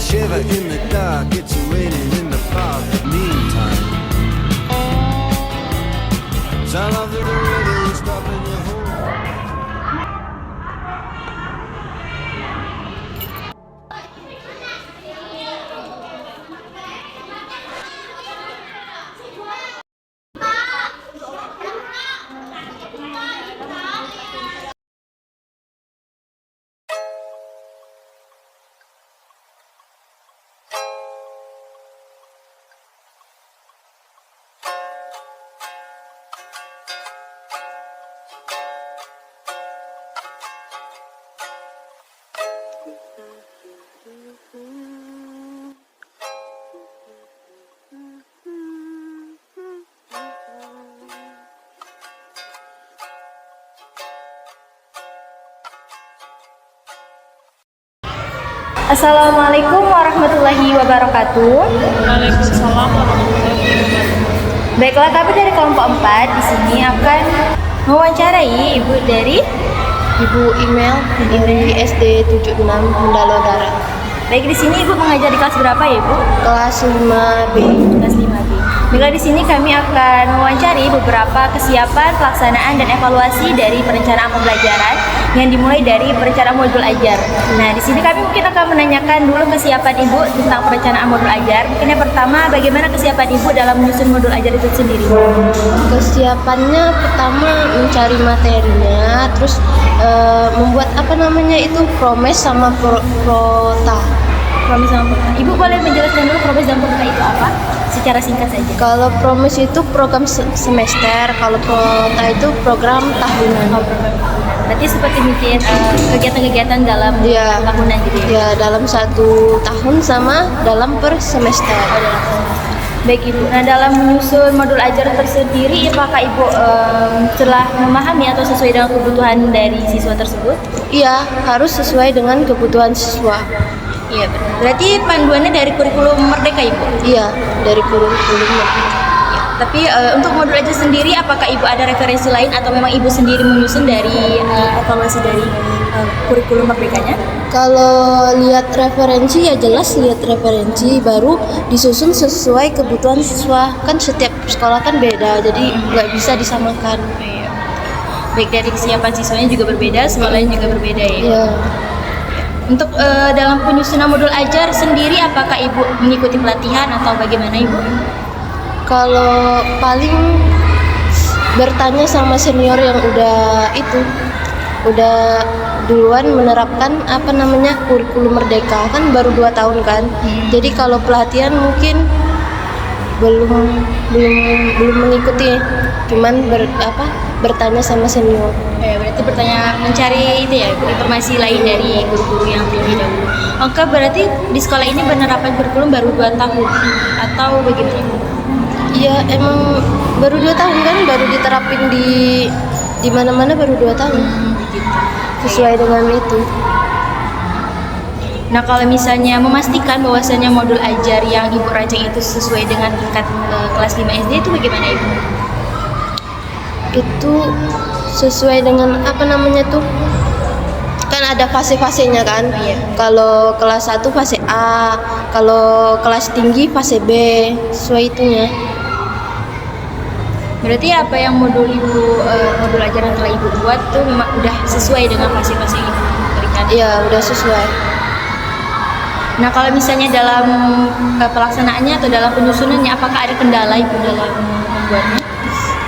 Shiver in the dark, it's raining in the park. Meantime, sound of the river is dropping your home. Assalamualaikum warahmatullahi wabarakatuh. Waalaikumsalam warahmatullahi wabarakatuh. Baiklah, kami dari kelompok 4 di sini akan mewawancarai Ibu dari Ibu Email dari SD 76 Mendalo Darat. Baik, di sini Ibu mengajar di kelas berapa ya, Ibu? Kelas 5B. Kelas 5B. Baiklah, di sini kami akan mewawancari beberapa kesiapan, pelaksanaan dan evaluasi dari perencanaan pembelajaran yang dimulai dari perencanaan modul ajar. Nah, di sini kami mungkin akan menanyakan dulu kesiapan Ibu tentang perencanaan modul ajar. Mungkin yang pertama, bagaimana kesiapan Ibu dalam menyusun modul ajar itu sendiri? Kesiapannya pertama mencari materinya, terus membuat promes sama prota. Promes sama prota. Ibu boleh menjelaskan dulu promes dan prota itu apa? Secara singkat saja. Kalau promes itu program semester, kalau prota itu program tahunan. Oh, program. Berarti seperti mungkin kegiatan-kegiatan dalam tahunan gitu ya? Ya, dalam 1 tahun sama dalam per semester. Baik Ibu. Nah, dalam menyusun modul ajar tersendiri, apakah Ibu telah memahami atau sesuai dengan kebutuhan dari siswa tersebut? Iya, harus sesuai dengan kebutuhan siswa. Iya, benar. Berarti panduannya dari kurikulum Merdeka, Ibu? Iya, dari kurikulum Merdeka. Tapi untuk modul ajar sendiri, apakah Ibu ada referensi lain atau memang Ibu sendiri menyusun dari evaluasi dari kurikulum Merdekanya? Kalau lihat referensi ya jelas lihat referensi, baru disusun sesuai kebutuhan siswa. Kan setiap sekolah kan beda, jadi nggak bisa disamakan. Baik, dari kesiapan siswanya juga berbeda, sekolahnya juga berbeda ya? Iya. Untuk dalam penyusunan modul ajar sendiri, apakah Ibu mengikuti pelatihan atau bagaimana Ibu? Kalau paling bertanya sama senior yang udah duluan menerapkan kurikulum Merdeka, kan baru 2 tahun kan. Jadi kalau pelatihan mungkin belum mengikuti, cuman bertanya sama senior. Berarti mencari itu ya, informasi lain dari guru-guru yang lebih dahulu. Oke, berarti di sekolah ini penerapan kurikulum baru 2 tahun atau bagaimana? Iya, emang baru 2 tahun kan, baru diterapin di mana-mana baru 2 tahun. Gitu. Sesuai dengan itu. Nah, kalau misalnya memastikan bahwasannya modul ajar yang Ibu rancang itu sesuai dengan tingkat kelas 5 SD itu bagaimana Ibu? Itu sesuai dengan kan ada fase-fasenya kan. Iya. Kalau kelas 1 fase A, kalau kelas tinggi fase B, sesuai itunya. Berarti apa yang modul ajar yang telah Ibu buat tuh memang udah sesuai dengan fase-fase yang Ibu berikan? Iya, udah sesuai. Nah, kalau misalnya dalam pelaksanaannya atau dalam penyusunannya, apakah ada kendala Ibu dalam membuatnya?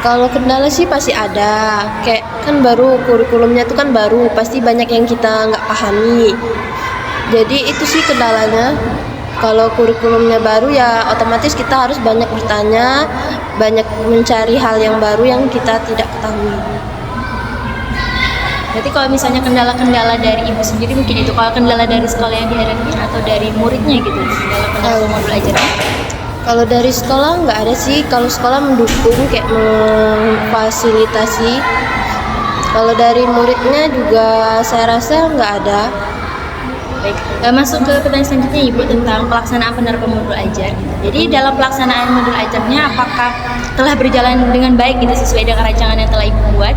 Kalau kendala sih pasti ada, kayak kan baru kurikulumnya tuh kan baru, pasti banyak yang kita nggak pahami. Jadi itu sih kendalanya. Kalau kurikulumnya baru ya otomatis kita harus banyak bertanya, banyak mencari hal yang baru yang kita tidak ketahui. Berarti kalau misalnya kendala-kendala dari Ibu sendiri mungkin itu, kalau kendala dari sekolah yang dihadapi atau dari muridnya gitu dalam penerapan modul ajarnya? Kalau dari sekolah nggak ada sih. Kalau sekolah mendukung kayak memfasilitasi. Kalau dari muridnya juga saya rasa nggak ada. Baik, masuk ke pertanyaan selanjutnya Ibu tentang pelaksanaan penerapan modul ajar. Jadi dalam pelaksanaan modul ajarnya apakah telah berjalan dengan baik gitu sesuai dengan rancangan yang telah Ibu buat?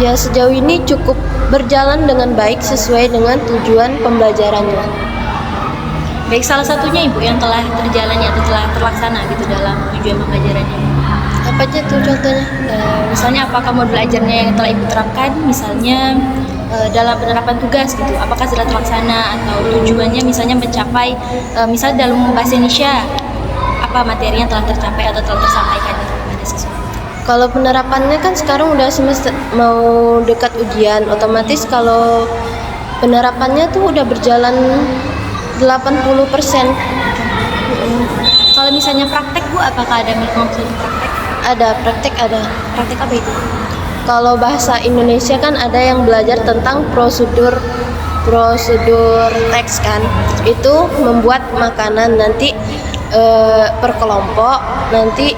Ya sejauh ini cukup berjalan dengan baik sesuai dengan tujuan pembelajarannya. Baik, salah satunya Ibu yang telah terjalan atau telah terlaksana gitu dalam tujuan pembelajarannya. Apa aja tuh contohnya? Misalnya apakah modul ajarnya yang telah Ibu terapkan, misalnya dalam penerapan tugas gitu, apakah sudah terlaksana atau tujuannya misalnya mencapai, misalnya dalam bahasa Indonesia, apa materinya telah tercapai atau telah tersampaikan gitu kepada siswa? Kalau penerapannya kan sekarang udah semester mau dekat ujian, otomatis kalau penerapannya tuh udah berjalan 80%. Kalau misalnya praktek Bu, apakah ada maksud praktek? Ada praktek ada. Praktek apa itu? Kalau bahasa Indonesia kan ada yang belajar tentang prosedur teks kan. Itu membuat makanan nanti per kelompok nanti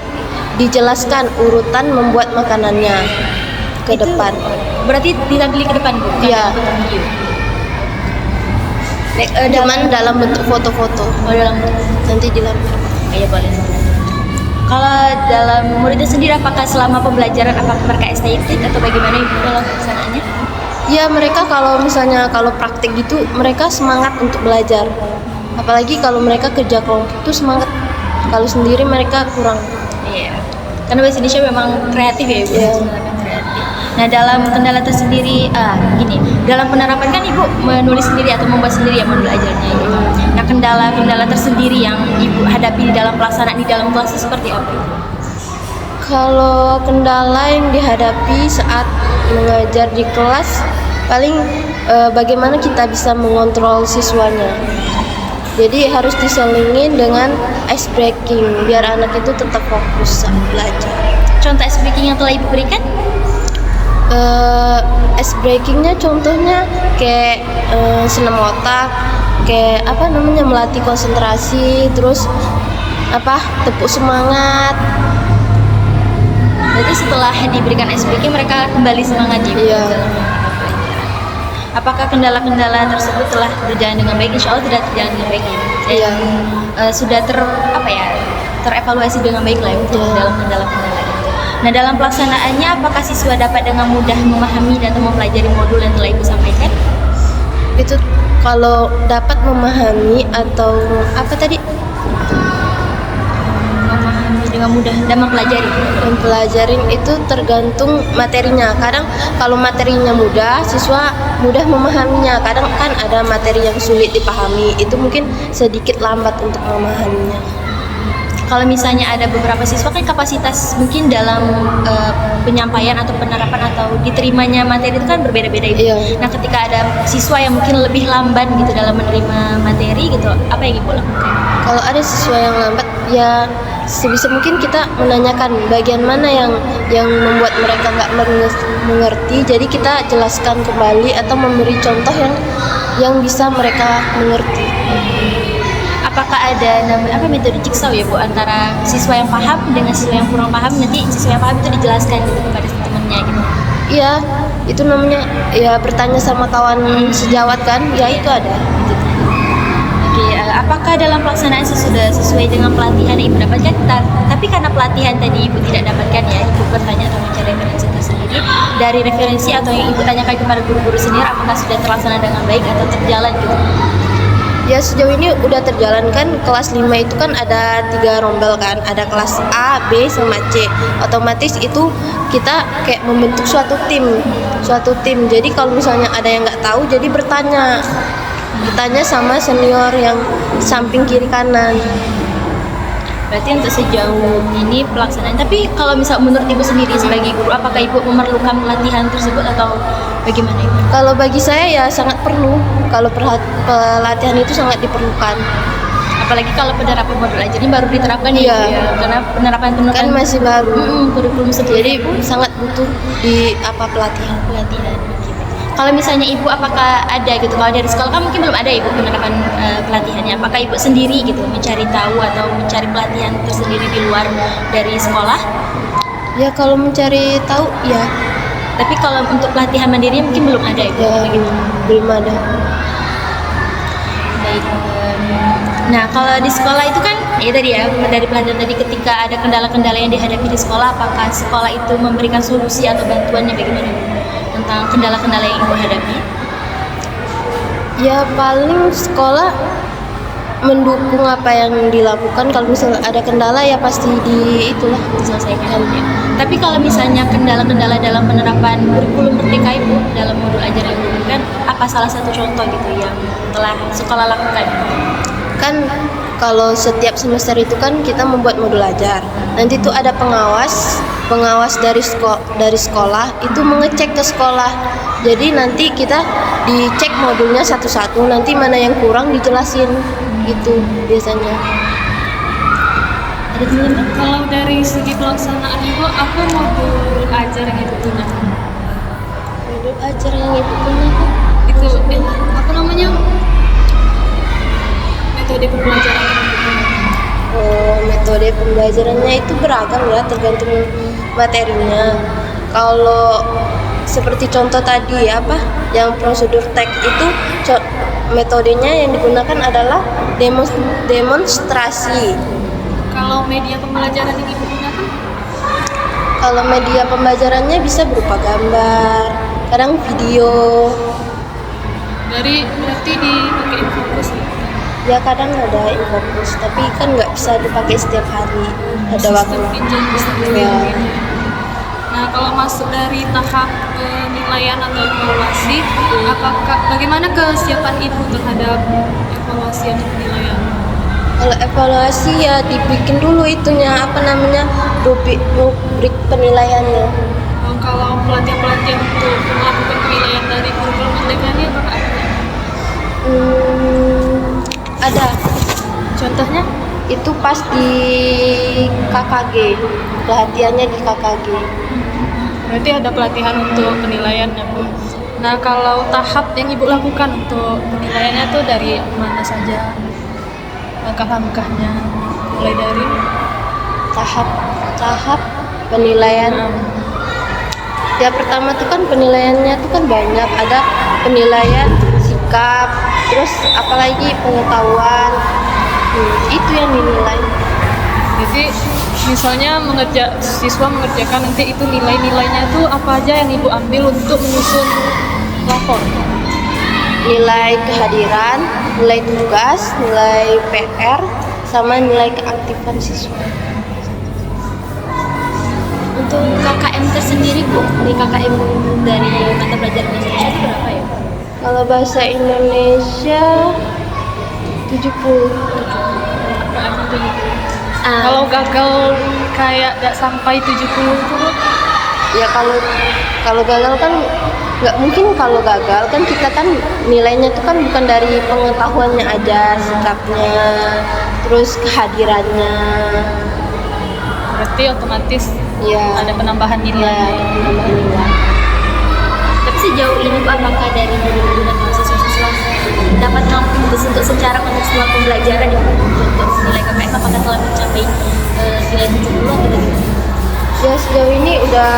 dijelaskan urutan membuat makanannya ke Itu depan. Berarti ditampili ke depan Bu? Bukan Iya. dalam video. Baik, Cuman dalam bentuk foto-foto. dalam Nanti dilampir. ya boleh. Kalau dalam muridnya sendiri, apakah selama pembelajaran apakah mereka estetik atau bagaimana Ibu dalam pelaksanaannya? Ya mereka kalau misalnya kalau praktik gitu mereka semangat untuk belajar. Apalagi kalau mereka kerja kelompok itu semangat. Kalau sendiri mereka kurang. Iya. Karena bahasa Indonesia memang kreatif ya Ibu. Iya. Sangat kreatif. Nah dalam kendala tersendiri, gini, dalam penerapan kan Ibu menulis sendiri atau membuat sendiri ya modul ajarnya gitu. Nah kendala-kendala tersendiri yang Ibu hadapi di dalam pelaksanaan di dalam kelas itu seperti apa Ibu? Kalau kendala yang dihadapi saat mengajar di kelas paling bagaimana kita bisa mengontrol siswanya. Jadi harus diselingin dengan ice breaking biar anak itu tetap fokus saat belajar. Contoh ice breaking yang telah Ibu berikan? Ice breakingnya contohnya kayak senam otak, kayak apa namanya melatih konsentrasi, terus tepuk semangat. Berarti setelah diberikan ice breaking mereka kembali semangat ya Ibu? Iya. Dalam belajar. Apakah kendala-kendala tersebut telah berjalan dengan baik? Insya Allah tidak terjalan dengan baik ya. Iya. Sudah terevaluasi dengan baik lah ya untuk Iya. dalam kendala-kendala itu. Nah dalam pelaksanaannya apakah siswa dapat dengan mudah memahami dan mempelajari modul yang telah Ibu sampaikan? Itu kalau dapat memahami atau apa tadi? Memahami dengan mudah dan mempelajari. Mempelajarin itu tergantung materinya. Kadang kalau materinya mudah, siswa mudah memahaminya. Kadang kan ada materi yang sulit dipahami, itu mungkin sedikit lambat untuk memahaminya. Kalau misalnya ada beberapa siswa kan kapasitas mungkin dalam penyampaian atau penerapan atau diterimanya materi itu kan berbeda-beda Ibu. Iya. Nah ketika ada siswa yang mungkin lebih lamban gitu dalam menerima materi gitu, apa yang Ibu lakukan? Kalau ada siswa yang lambat, ya sebisa mungkin kita menanyakan bagian mana yang membuat mereka nggak mengerti. Jadi kita jelaskan kembali atau memberi contoh yang bisa mereka mengerti. Apakah ada metode jigsaw ya Bu antara siswa yang paham dengan siswa yang kurang paham, nanti siswa yang paham itu dijelaskan gitu kepada temannya gitu? Iya, itu namanya ya bertanya sama kawan sejawat kan, ya itu ada. Gitu. Oke, apakah dalam pelaksanaan sudah sesuai dengan pelatihan yang Ibu dapatkan? Tapi karena pelatihan tadi Ibu tidak dapatkan ya, Ibu bertanya atau mencari referensi tersendiri. Dari referensi atau yang Ibu tanyakan kepada guru-guru senior, apakah sudah terlaksana dengan baik atau terjalan gitu? Ya sejauh ini udah terjalan kan. Kelas 5 itu kan ada 3 rombel kan, ada kelas A, B, sama C. Otomatis itu kita kayak membentuk suatu tim. Jadi kalau misalnya ada yang nggak tahu, jadi bertanya sama senior yang samping kiri kanan. Berarti untuk sejauh ini pelaksanaan. Tapi kalau misal menurut Ibu sendiri sebagai guru, apakah Ibu memerlukan pelatihan tersebut atau bagaimana Ibu? Kalau bagi saya ya sangat perlu. Kalau pelatihan itu sangat diperlukan. Apalagi kalau penerapan modul ajar ini baru diterapkan ya, Iya. Ibu, ya. Karena penerapan Kan masih baru. kurikulum Jadi sebelumnya pun sangat butuh di pelatihan. pelatihan. Oke, baik. Kalau misalnya ibu apakah ada gitu, kalau dari sekolah kan mungkin belum ada ibu penerapan pelatihannya, apakah ibu sendiri gitu mencari tahu atau mencari pelatihan tersendiri di luar dari sekolah? Ya kalau mencari tahu ya, Tapi kalau untuk pelatihan mandiri mungkin belum ada ibu, ya begitu. belum ada. Baik. Nah, kalau di sekolah itu kan ya tadi ya, dari pelatihan tadi ketika ada kendala-kendala yang dihadapi di sekolah, apakah sekolah itu memberikan solusi atau bantuannya bagaimana Bu? Tentang kendala-kendala yang ibu hadapi? Ya paling sekolah mendukung apa yang dilakukan. Kalau misalnya ada kendala ya pasti itulah Diselesaikan ya. Tapi kalau misalnya kendala-kendala dalam penerapan kurikulum Merdeka Ibu dalam modul ajar yang diberikan, apa salah satu contoh gitu yang telah sekolah lakukan? kan. Kalau setiap semester itu kan kita membuat modul ajar. Nanti tuh ada pengawas dari sekolah itu mengecek ke sekolah. Jadi nanti kita dicek modulnya satu-satu. Nanti mana yang kurang dijelasin gitu biasanya. Ada teman-teman? Kalau dari segi pelaksanaan ibu, apa modul ajar yang ibu gunakan? Modul ajar yang ibu gunakan Itu apa namanya? Metode pembelajaran yang ibu gunakan. metode pembelajarannya itu beragam ya, tergantung materinya. Kalau seperti contoh tadi ya, yang prosedur teks itu metodenya yang digunakan adalah demonstrasi. Kalau media pembelajaran yang ibu gunakan? Kalau media pembelajarannya bisa berupa gambar, kadang video, Berarti dipakai infografis ya? ya kadang ada infografis, tapi kan nggak bisa dipakai setiap hari, ada waktu. Ya. Nah, kalau masuk dari tahap penilaian atau evaluasi, bagaimana kesiapan ibu terhadap evaluasi atau penilaian? Kalau evaluasi ya dibikin dulu itunya rubrik penilaiannya. Kalau pelatihan-pelatihan untuk melakukan penilaian dari kurikulum Merdeka ini apakah ada? Ada. Contohnya? Itu pas di KKG, pelatihannya di KKG. Berarti ada pelatihan untuk penilaiannya, Bu. Nah, kalau tahap yang ibu lakukan untuk penilaiannya tuh dari mana saja? Langkah-langkahnya mulai dari tahap penilaian. Ya pertama tuh kan penilaiannya tuh kan banyak, ada penilaian sikap, terus apalagi pengetahuan, itu yang dinilai. Jadi misalnya siswa mengerjakan nanti itu nilai-nilainya itu apa aja yang ibu ambil untuk menyusun rapor? Nilai kehadiran, nilai tugas, nilai PR, sama nilai keaktifan siswa. Untuk KKM tersendiri Bu, di KKM dari mata pelajaran bahasa Indonesia itu berapa ya? Kalau bahasa Indonesia 70. Kalau gagal kayak gak sampai 70 itu, Bu? Ya kalau gagal kan nggak mungkin. Kalau gagal kan kita kan nilainya tuh kan bukan dari pengetahuannya aja, sikapnya, terus kehadirannya. Berarti otomatis Iya. Ya, ada penambahan nilai. ya penambahan nilai. Tapi sejauh ini Bu, apakah dari guru-guru dan siswa-siswa dapat mampu untuk secara kontekstual pembelajaran ya Bu, untuk nilai KKM apakah telah mencapai nilai 70 atau bagaimana? Ya sejauh ini udah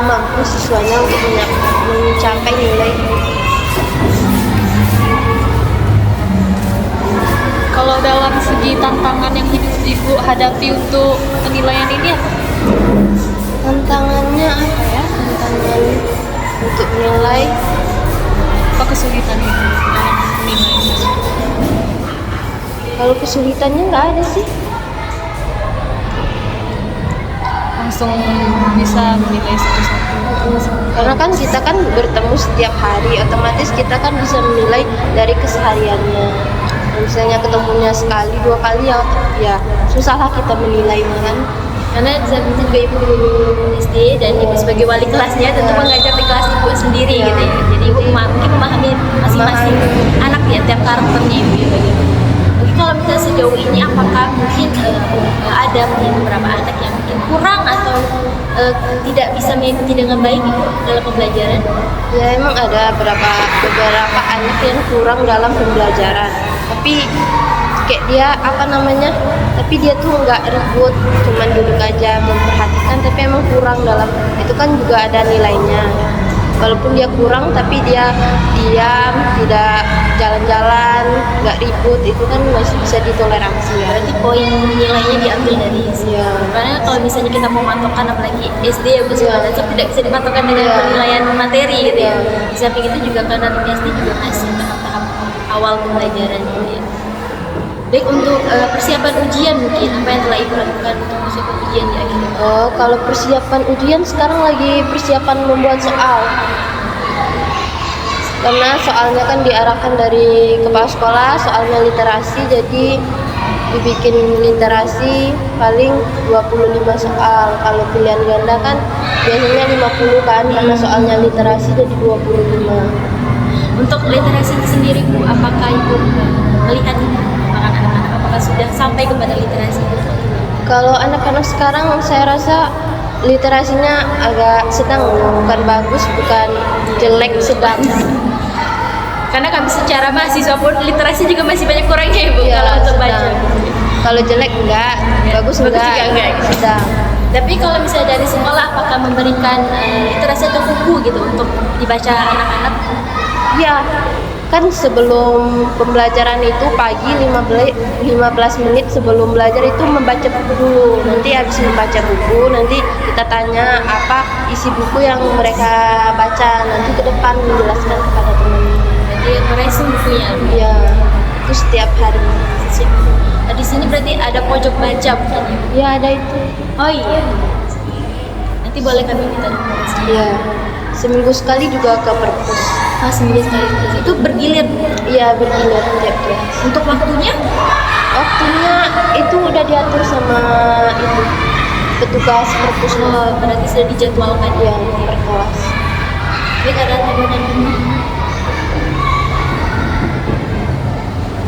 mampu siswanya untuk mencapai nilai. Kalau dalam segi tantangan yang ibu hadapi untuk penilaian ini apa? Tantangannya apa ya? Tantangan untuk nilai. Apa kesulitan ibu dalam menilai? Kalau kesulitannya nggak ada sih. Langsung bisa menilai satu-satu. Karena kan kita kan bertemu setiap hari, otomatis kita kan bisa menilai dari kesehariannya. Kalau misalnya ketemunya sekali, 2 kali ya susahlah kita menilai kan. Karena saya juga ibu guru SD dan ibu sebagai wali kelasnya tentu mengajar di kelas ibu sendiri gitu ya. Jadi ibu mungkin memahami masing-masing anak ya, tiap karakternya ibu ya bagaimana. Mungkin kalau misalnya sejauh ini apakah mungkin ada mungkin beberapa anak yang mungkin kurang atau tidak bisa mengikuti dengan baik gitu dalam pembelajaran? Ya emang ada beberapa anak yang kurang dalam pembelajaran. Tapi kayak dia tapi dia tuh nggak ribut, cuman duduk aja memperhatikan, tapi emang kurang dalam itu kan juga ada nilainya. Walaupun dia kurang tapi dia diam, tidak jalan-jalan, nggak ribut, itu kan masih bisa ditoleransi ya. Berarti poin nilainya diambil dari Iya. karena kalau misalnya kita mau matokkan apalagi SD ya Bu, tidak bisa dimatokkan dengan Iya. penilaian materi gitu ya. Iya. Di samping itu juga karena SD juga masih tahap-tahap awal pembelajaran gitu ya. Baik, untuk persiapan ujian mungkin apa yang telah Ibu lakukan untuk persiapan ujian di akhir? Oh, kalau persiapan ujian sekarang lagi persiapan membuat soal. Karena soalnya kan diarahkan dari kepala sekolah, soalnya literasi, jadi dibikin literasi paling 25 soal. Kalau pilihan ganda kan biasanya 50 kan, karena soalnya literasi jadi 25. Untuk literasi itu sendiri Bu, apakah Ibu melihat perkembangan anak-anak apakah sudah sampai kepada literasi itu? Kalau anak-anak sekarang saya rasa literasinya agak sedang, bukan bagus, bukan jelek, sedang. Karena kami secara mahasiswa pun literasi juga masih banyak kurangnya ya Bu, Iya, kalau untuk baca. sedang. Kalau jelek enggak, bagus Bagus enggak, juga enggak. sedang. Tapi kalau misalnya dari sekolah apakah memberikan literasi atau buku gitu untuk dibaca anak-anak? Iya, kan sebelum pembelajaran itu pagi 15 menit sebelum belajar itu membaca buku dulu. Nanti habis membaca buku, nanti kita tanya apa isi buku yang mereka baca. Nanti ke depan menjelaskan kepada teman. Jadi meresim bukunya. Iya, itu setiap hari. Nah, di sini berarti ada pojok baca mungkin ya? Ya ada itu. Oh iya. Nanti boleh kami minta dokumentasi. Iya, seminggu sekali juga ke perpus. Ah, seminggu sekali. Itu bergilir. Iya, bergilir tiap kelas. Untuk waktunya? Waktunya itu udah diatur sama itu petugas perpus. Oh, berarti sudah dijadwalkan Ya, per kelas. Baik, ada tambahan ini.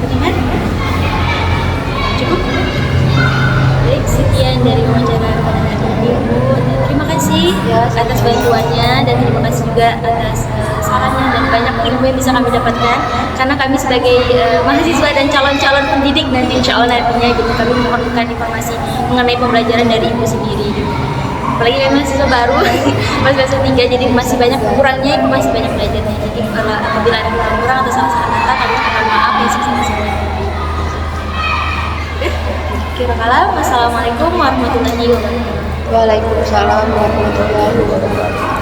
Beriman? Cukup? Baik, sekian dari wawancara pada hari ini Bu. Terima kasih Ya, atas bantuannya dan terima kasih juga atas sarannya dan banyak ilmu yang bisa kami dapatkan karena kami sebagai mahasiswa dan calon-calon pendidik nanti insya Allah nantinya gitu kami memerlukan informasi mengenai pembelajaran dari Ibu sendiri gitu. Apalagi kami mahasiswa baru masih semester 3 jadi masih banyak kurangnya Ibu masih banyak belajarnya jadi apabila ada kurang atau salah-salah kata kami mohon maaf ya sebesar-besarnya. Kira kalam, wassalamualaikum warahmatullahi wabarakatuh. Waalaikumsalam warahmatullahi wabarakatuh.